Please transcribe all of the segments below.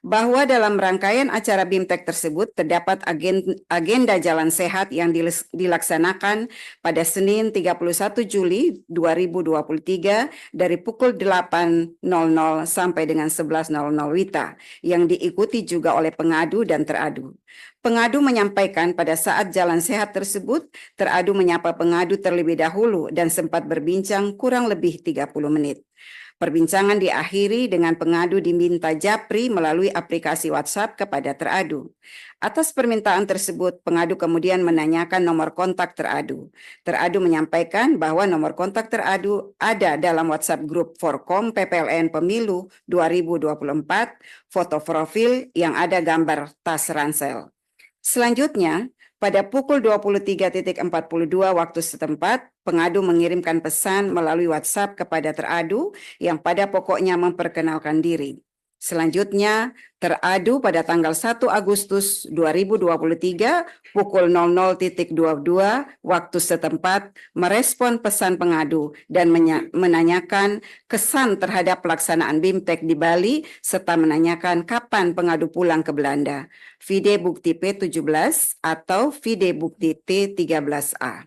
bahwa dalam rangkaian acara BIMTEK tersebut terdapat agenda jalan sehat yang dilaksanakan pada Senin 31 Juli 2023 dari pukul 8.00 sampai dengan 11.00 WITA yang diikuti juga oleh pengadu dan teradu. Pengadu menyampaikan pada saat jalan sehat tersebut, teradu menyapa pengadu terlebih dahulu dan sempat berbincang kurang lebih 30 menit. Perbincangan diakhiri dengan pengadu diminta japri melalui aplikasi WhatsApp kepada teradu. Atas permintaan tersebut, pengadu kemudian menanyakan nomor kontak teradu. Teradu menyampaikan bahwa nomor kontak teradu ada dalam WhatsApp grup Forkom PPLN Pemilu 2024, foto profil yang ada gambar tas ransel. Selanjutnya, pada pukul 23.42 waktu setempat, pengadu mengirimkan pesan melalui WhatsApp kepada teradu yang pada pokoknya memperkenalkan diri. Selanjutnya, teradu pada tanggal 1 Agustus 2023 pukul 00.22 waktu setempat merespon pesan pengadu dan menanyakan kesan terhadap pelaksanaan BIMTEK di Bali serta menanyakan kapan pengadu pulang ke Belanda. Vide bukti P17 atau vide bukti T13A.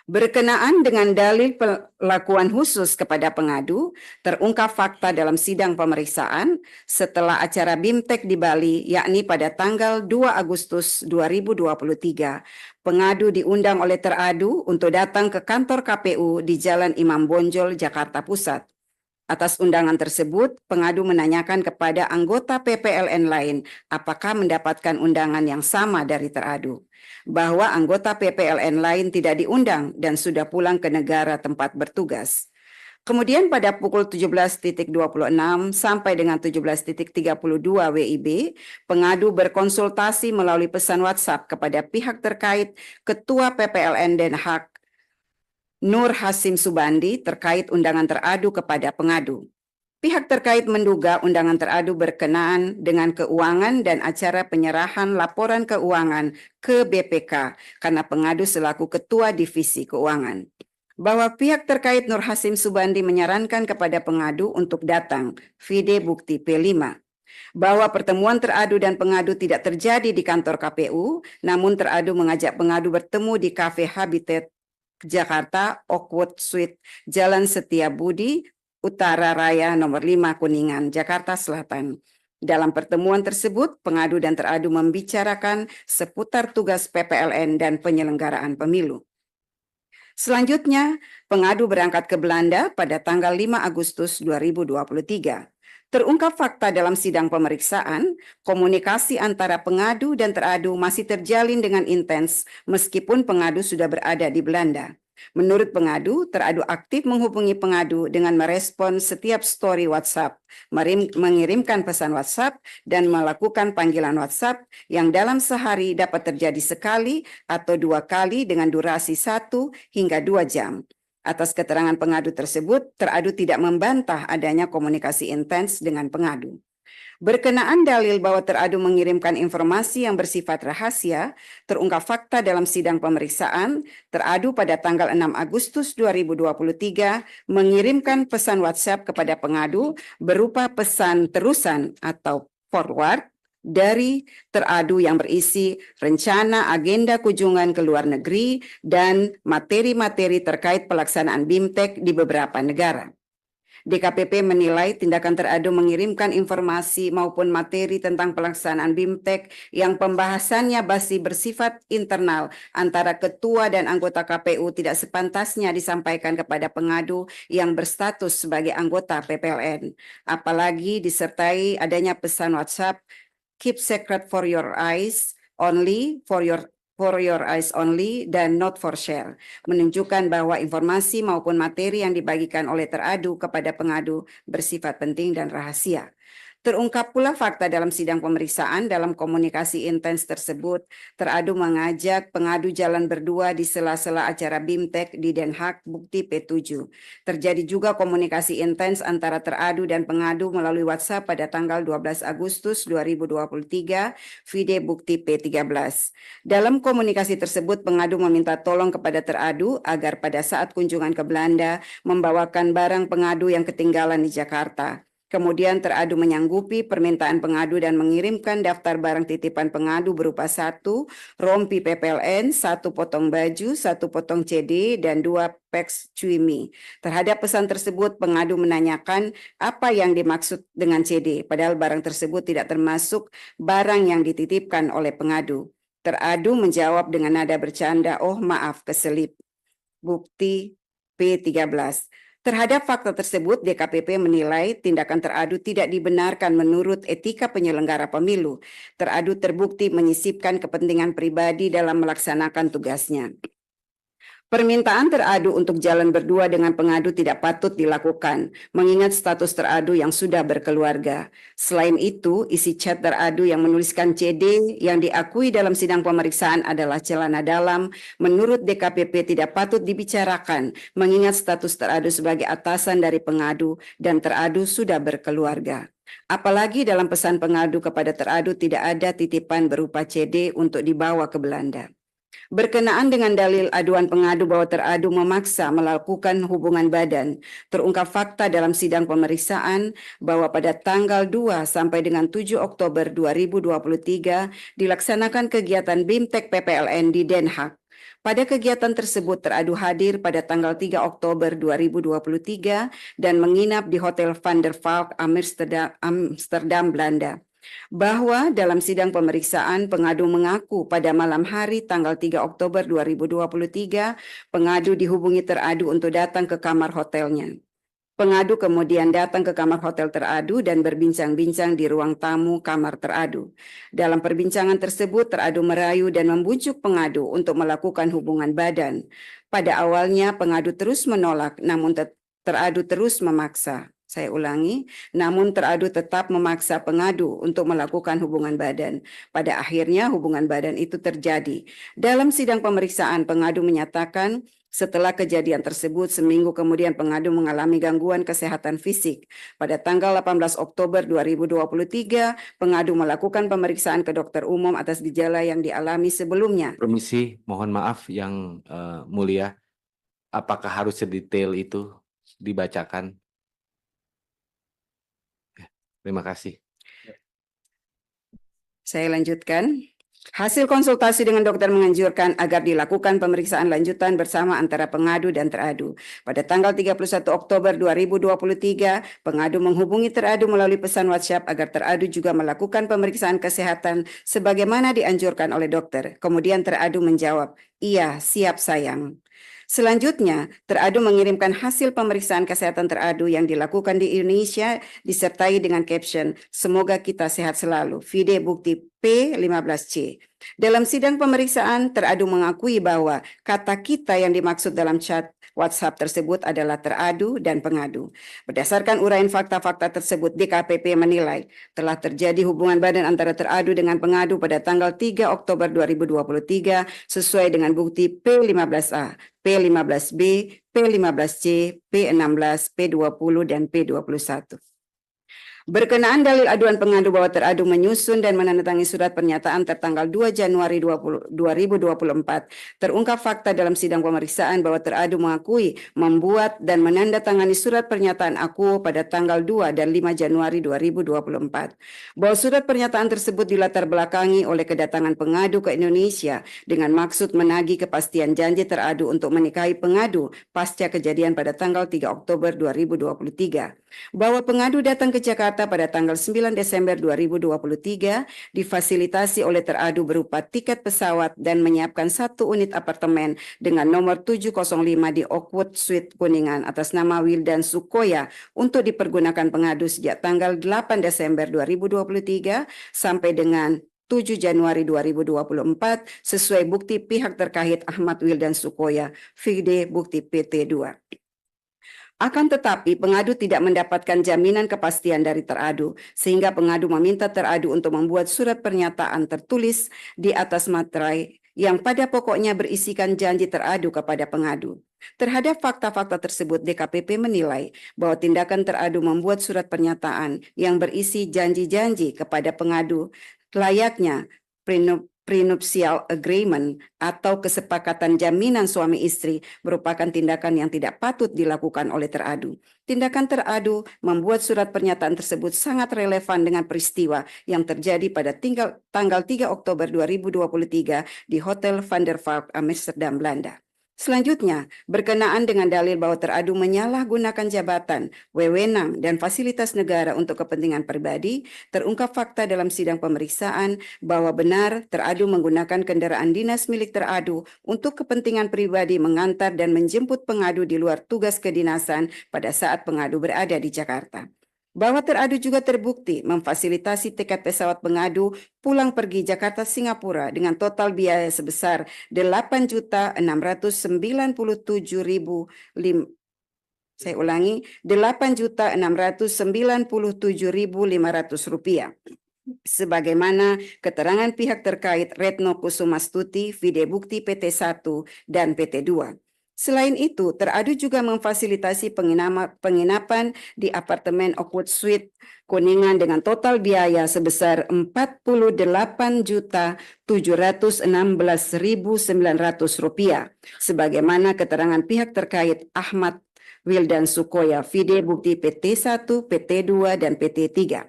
Berkenaan dengan dalil perlakuan khusus kepada pengadu, terungkap fakta dalam sidang pemeriksaan setelah acara BIMTEK di Bali, yakni pada tanggal 2 Agustus 2023. Pengadu diundang oleh teradu untuk datang ke kantor KPU di Jalan Imam Bonjol, Jakarta Pusat. Atas undangan tersebut, pengadu menanyakan kepada anggota PPLN lain apakah mendapatkan undangan yang sama dari teradu, bahwa anggota PPLN lain tidak diundang dan sudah pulang ke negara tempat bertugas. Kemudian pada pukul 17.26 sampai dengan 17.32 WIB, pengadu berkonsultasi melalui pesan WhatsApp kepada pihak terkait Ketua PPLN Den Haag Nur Hasim Subandi terkait undangan teradu kepada pengadu. Pihak terkait menduga undangan teradu berkenaan dengan keuangan dan acara penyerahan laporan keuangan ke BPK karena pengadu selaku Ketua Divisi Keuangan. Bahwa pihak terkait Nur Hasim Subandi menyarankan kepada pengadu untuk datang, vide bukti P5. Bahwa pertemuan teradu dan pengadu tidak terjadi di kantor KPU, namun teradu mengajak pengadu bertemu di Cafe Habitat Jakarta, Oakwood Suite, Jalan Setiabudi, Utara Raya nomor 5 Kuningan, Jakarta Selatan. Dalam pertemuan tersebut, pengadu dan teradu membicarakan seputar tugas PPLN dan penyelenggaraan pemilu. Selanjutnya, pengadu berangkat ke Belanda pada tanggal 5 Agustus 2023. Terungkap fakta dalam sidang pemeriksaan, komunikasi antara pengadu dan teradu masih terjalin dengan intens meskipun pengadu sudah berada di Belanda. Menurut pengadu, teradu aktif menghubungi pengadu dengan merespon setiap story WhatsApp, mengirimkan pesan WhatsApp, dan melakukan panggilan WhatsApp yang dalam sehari dapat terjadi sekali atau 2 kali dengan durasi 1 hingga 2 jam. Atas keterangan pengadu tersebut, teradu tidak membantah adanya komunikasi intens dengan pengadu. Berkenaan dalil bahwa teradu mengirimkan informasi yang bersifat rahasia, terungkap fakta dalam sidang pemeriksaan, teradu pada tanggal 6 Agustus 2023 mengirimkan pesan WhatsApp kepada pengadu berupa pesan terusan atau forward dari teradu yang berisi rencana agenda kunjungan ke luar negeri dan materi-materi terkait pelaksanaan BIMTEK di beberapa negara. DKPP menilai tindakan teradu mengirimkan informasi maupun materi tentang pelaksanaan BIMTEK yang pembahasannya masih bersifat internal antara ketua dan anggota KPU tidak sepantasnya disampaikan kepada pengadu yang berstatus sebagai anggota PPLN, apalagi disertai adanya pesan WhatsApp keep secret for your eyes only, for your eyes only, dan not for share, menunjukkan bahwa informasi maupun materi yang dibagikan oleh teradu kepada pengadu bersifat penting dan rahasia. Terungkap pula fakta dalam sidang pemeriksaan dalam komunikasi intens tersebut, teradu mengajak pengadu jalan berdua di sela-sela acara BIMTEK di Den Haag, bukti P7. Terjadi juga komunikasi intens antara teradu dan pengadu melalui WhatsApp pada tanggal 12 Agustus 2023, vide bukti P13. Dalam komunikasi tersebut, pengadu meminta tolong kepada teradu agar pada saat kunjungan ke Belanda membawakan barang pengadu yang ketinggalan di Jakarta. Kemudian teradu menyanggupi permintaan pengadu dan mengirimkan daftar barang titipan pengadu berupa 1 rompi PPLN, 1 potong baju, 1 potong CD, dan 2 peks cuimi. Terhadap pesan tersebut, pengadu menanyakan apa yang dimaksud dengan CD, padahal barang tersebut tidak termasuk barang yang dititipkan oleh pengadu. Teradu menjawab dengan nada bercanda, "Oh maaf, keselip." Bukti P13. Terhadap fakta tersebut, DKPP menilai tindakan teradu tidak dibenarkan menurut etika penyelenggara pemilu. Teradu terbukti menyisipkan kepentingan pribadi dalam melaksanakan tugasnya. Permintaan teradu untuk jalan berdua dengan pengadu tidak patut dilakukan, mengingat status teradu yang sudah berkeluarga. Selain itu, isi chat teradu yang menuliskan CD yang diakui dalam sidang pemeriksaan adalah celana dalam, menurut DKPP tidak patut dibicarakan, mengingat status teradu sebagai atasan dari pengadu dan teradu sudah berkeluarga. Apalagi dalam pesan pengadu kepada teradu tidak ada titipan berupa CD untuk dibawa ke Belanda. Berkenaan dengan dalil aduan pengadu bahwa teradu memaksa melakukan hubungan badan, terungkap fakta dalam sidang pemeriksaan bahwa pada tanggal 2 sampai dengan 7 Oktober 2023 dilaksanakan kegiatan BIMTEK PPLN di Den Haag. Pada kegiatan tersebut teradu hadir pada tanggal 3 Oktober 2023 dan menginap di Hotel Van der Valk Amsterdam, Belanda. Bahwa dalam sidang pemeriksaan pengadu mengaku pada malam hari tanggal 3 Oktober 2023 pengadu dihubungi teradu untuk datang ke kamar hotelnya. Pengadu kemudian datang ke kamar hotel teradu dan berbincang-bincang di ruang tamu kamar teradu. Dalam perbincangan tersebut teradu merayu dan membujuk pengadu untuk melakukan hubungan badan. Pada awalnya pengadu terus menolak, namun teradu terus memaksa. Saya ulangi, namun teradu tetap memaksa pengadu untuk melakukan hubungan badan. Pada akhirnya hubungan badan itu terjadi. Dalam sidang pemeriksaan, pengadu menyatakan setelah kejadian tersebut, seminggu kemudian pengadu mengalami gangguan kesehatan fisik. Pada tanggal 18 Oktober 2023, pengadu melakukan pemeriksaan ke dokter umum atas gejala yang dialami sebelumnya. Permisi, mohon maaf yang mulia, apakah harus sedetail itu dibacakan? Terima kasih. Saya lanjutkan. Hasil konsultasi dengan dokter menganjurkan agar dilakukan pemeriksaan lanjutan bersama antara pengadu dan teradu. Pada tanggal 31 Oktober 2023, pengadu menghubungi teradu melalui pesan WhatsApp agar teradu juga melakukan pemeriksaan kesehatan sebagaimana dianjurkan oleh dokter. Kemudian teradu menjawab, "Iya, siap sayang." Selanjutnya, teradu mengirimkan hasil pemeriksaan kesehatan teradu yang dilakukan di Indonesia disertai dengan caption, "Semoga kita sehat selalu." Vide bukti P15C. Dalam sidang pemeriksaan, teradu mengakui bahwa kata kita yang dimaksud dalam chat WhatsApp tersebut adalah teradu dan pengadu. Berdasarkan uraian fakta-fakta tersebut, DKPP menilai telah terjadi hubungan badan antara teradu dengan pengadu pada tanggal 3 Oktober 2023 sesuai dengan bukti P15A, P15B, P15C, P16, P20, dan P21. Berkenaan dalil aduan pengadu bahwa teradu menyusun dan menandatangani surat pernyataan tertanggal 2 Januari 2024, terungkap fakta dalam sidang pemeriksaan bahwa teradu mengakui membuat dan menandatangani surat pernyataan akuo pada tanggal 2 dan 5 Januari 2024. Bahwa surat pernyataan tersebut dilatar belakangi oleh kedatangan pengadu ke Indonesia dengan maksud menagih kepastian janji teradu untuk menikahi pengadu pasca kejadian pada tanggal 3 Oktober 2023. Bahwa pengadu datang ke Jakarta pada tanggal 9 Desember 2023 difasilitasi oleh teradu berupa tiket pesawat dan menyiapkan 1 unit apartemen dengan nomor 705 di Oakwood Suite Kuningan atas nama Wildan Sukoya untuk dipergunakan pengadu sejak tanggal 8 Desember 2023 sampai dengan 7 Januari 2024 sesuai bukti pihak terkait Ahmad Wildan Sukoya, vide bukti PT2. Akan tetapi pengadu tidak mendapatkan jaminan kepastian dari teradu, sehingga pengadu meminta teradu untuk membuat surat pernyataan tertulis di atas materai yang pada pokoknya berisikan janji teradu kepada pengadu. Terhadap fakta-fakta tersebut, DKPP menilai bahwa tindakan teradu membuat surat pernyataan yang berisi janji-janji kepada pengadu layaknya prenuptial agreement atau kesepakatan jaminan suami istri merupakan tindakan yang tidak patut dilakukan oleh teradu. Tindakan teradu membuat surat pernyataan tersebut sangat relevan dengan peristiwa yang terjadi pada tanggal 3 Oktober 2023 di Hotel Van der Valk, Amsterdam, Belanda. Selanjutnya, berkenaan dengan dalil bahwa teradu menyalahgunakan jabatan, wewenang, dan fasilitas negara untuk kepentingan pribadi, terungkap fakta dalam sidang pemeriksaan bahwa benar teradu menggunakan kendaraan dinas milik teradu untuk kepentingan pribadi mengantar dan menjemput pengadu di luar tugas kedinasan pada saat pengadu berada di Jakarta. Bahwa teradu juga terbukti memfasilitasi tiket pesawat pengadu pulang pergi Jakarta Singapura dengan total biaya sebesar 8.697.500 rupiah. Sebagaimana keterangan pihak terkait Retno Kusumastuti, Vide Bukti PT 1 dan PT 2. Selain itu, teradu juga memfasilitasi penginapan di apartemen Oakwood Suite Kuningan dengan total biaya sebesar Rp47.716.900, sebagaimana keterangan pihak terkait Ahmad Wildan Sukoya, Vide Bukti PT 1, PT 2, dan PT 3.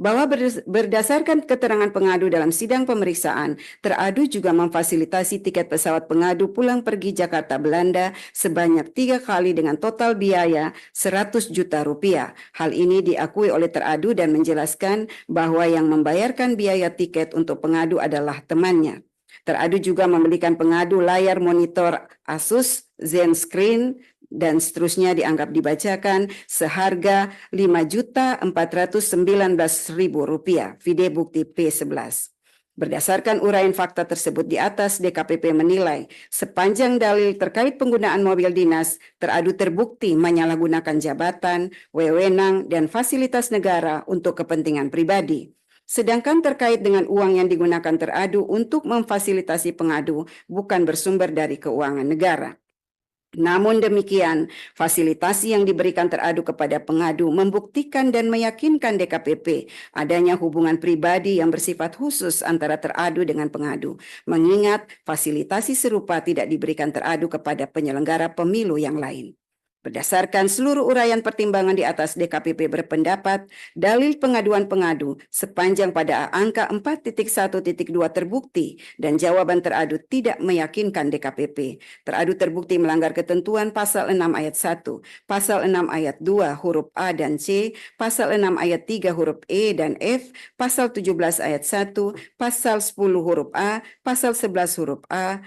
Bahwa berdasarkan keterangan pengadu dalam sidang pemeriksaan, teradu juga memfasilitasi tiket pesawat pengadu pulang pergi Jakarta Belanda sebanyak 3 kali dengan total biaya 100 juta rupiah. Hal ini diakui oleh teradu dan menjelaskan bahwa yang membayarkan biaya tiket untuk pengadu adalah temannya. Teradu juga membelikan pengadu layar monitor Asus ZenScreen dan seterusnya dianggap dibacakan seharga Rp5.419.000, Vide Bukti P11. Berdasarkan uraian fakta tersebut di atas, DKPP menilai sepanjang dalil terkait penggunaan mobil dinas, teradu terbukti menyalahgunakan jabatan, wewenang, dan fasilitas negara untuk kepentingan pribadi. Sedangkan terkait dengan uang yang digunakan teradu untuk memfasilitasi pengadu bukan bersumber dari keuangan negara. Namun demikian, fasilitasi yang diberikan teradu kepada pengadu membuktikan dan meyakinkan DKPP adanya hubungan pribadi yang bersifat khusus antara teradu dengan pengadu, mengingat fasilitasi serupa tidak diberikan teradu kepada penyelenggara pemilu yang lain. Berdasarkan seluruh uraian pertimbangan di atas, DKPP berpendapat dalil pengaduan pengadu sepanjang pada angka 4.1.2 terbukti dan jawaban teradu tidak meyakinkan DKPP. Teradu terbukti melanggar ketentuan pasal 6 ayat 1, pasal 6 ayat 2 huruf A dan C, pasal 6 ayat 3 huruf E dan F, pasal 17 ayat 1, pasal 10 huruf A, pasal 11 huruf A,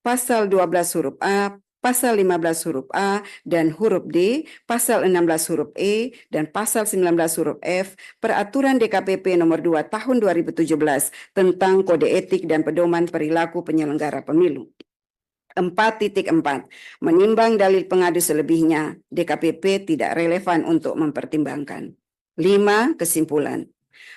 pasal 12 huruf A, pasal 15 huruf A dan huruf D, pasal 16 huruf E, dan pasal 19 huruf F, Peraturan DKPP nomor 2 tahun 2017 tentang Kode Etik dan Pedoman Perilaku Penyelenggara Pemilu. 4.4. Menimbang dalil pengadu selebihnya, DKPP tidak relevan untuk mempertimbangkan. 5. Kesimpulan.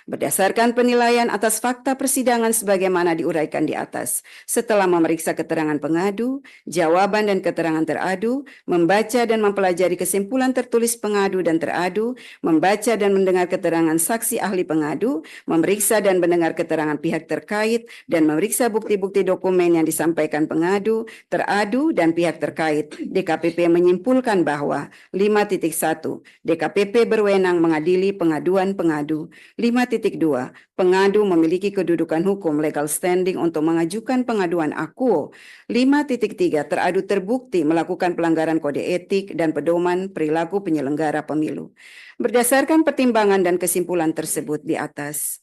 Berdasarkan penilaian atas fakta persidangan sebagaimana diuraikan di atas, setelah memeriksa keterangan pengadu, jawaban dan keterangan teradu, membaca dan mempelajari kesimpulan tertulis pengadu dan teradu, membaca dan mendengar keterangan saksi ahli pengadu, memeriksa dan mendengar keterangan pihak terkait, dan memeriksa bukti-bukti dokumen yang disampaikan pengadu, teradu, dan pihak terkait, DKPP menyimpulkan bahwa 5.1. DKPP berwenang mengadili pengaduan pengadu. 5.2. Pengadu memiliki kedudukan hukum legal standing untuk mengajukan pengaduan akuo. 5.3. Teradu terbukti melakukan pelanggaran kode etik dan pedoman perilaku penyelenggara pemilu. Berdasarkan pertimbangan dan kesimpulan tersebut di atas.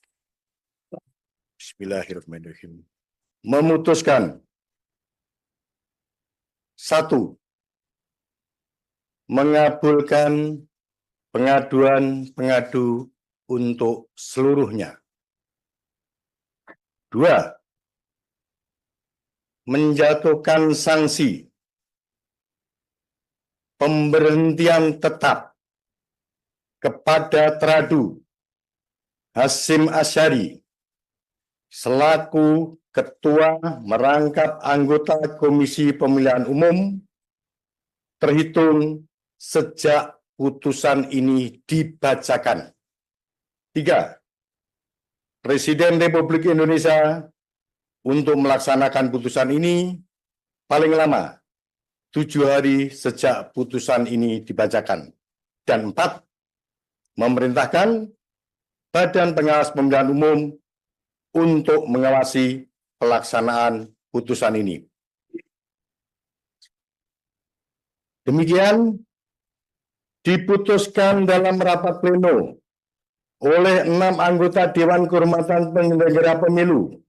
Bismillahirrahmanirrahim. Memutuskan. 1. Mengabulkan pengaduan pengadu untuk seluruhnya. 2. Menjatuhkan sanksi pemberhentian tetap kepada teradu Hasyim Asyari selaku Ketua merangkap anggota Komisi Pemilihan Umum terhitung sejak putusan ini dibacakan. 3. Presiden Republik Indonesia untuk melaksanakan putusan ini paling lama 7 hari sejak putusan ini dibacakan. Dan 4, memerintahkan Badan Pengawas Pemilihan Umum untuk mengawasi pelaksanaan putusan ini. Demikian diputuskan dalam rapat pleno oleh 6 anggota Dewan Kehormatan Penyelenggara Pemilu,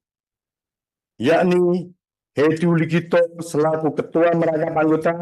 yakni Hedi Ligito selaku Ketua Merangkap Anggota,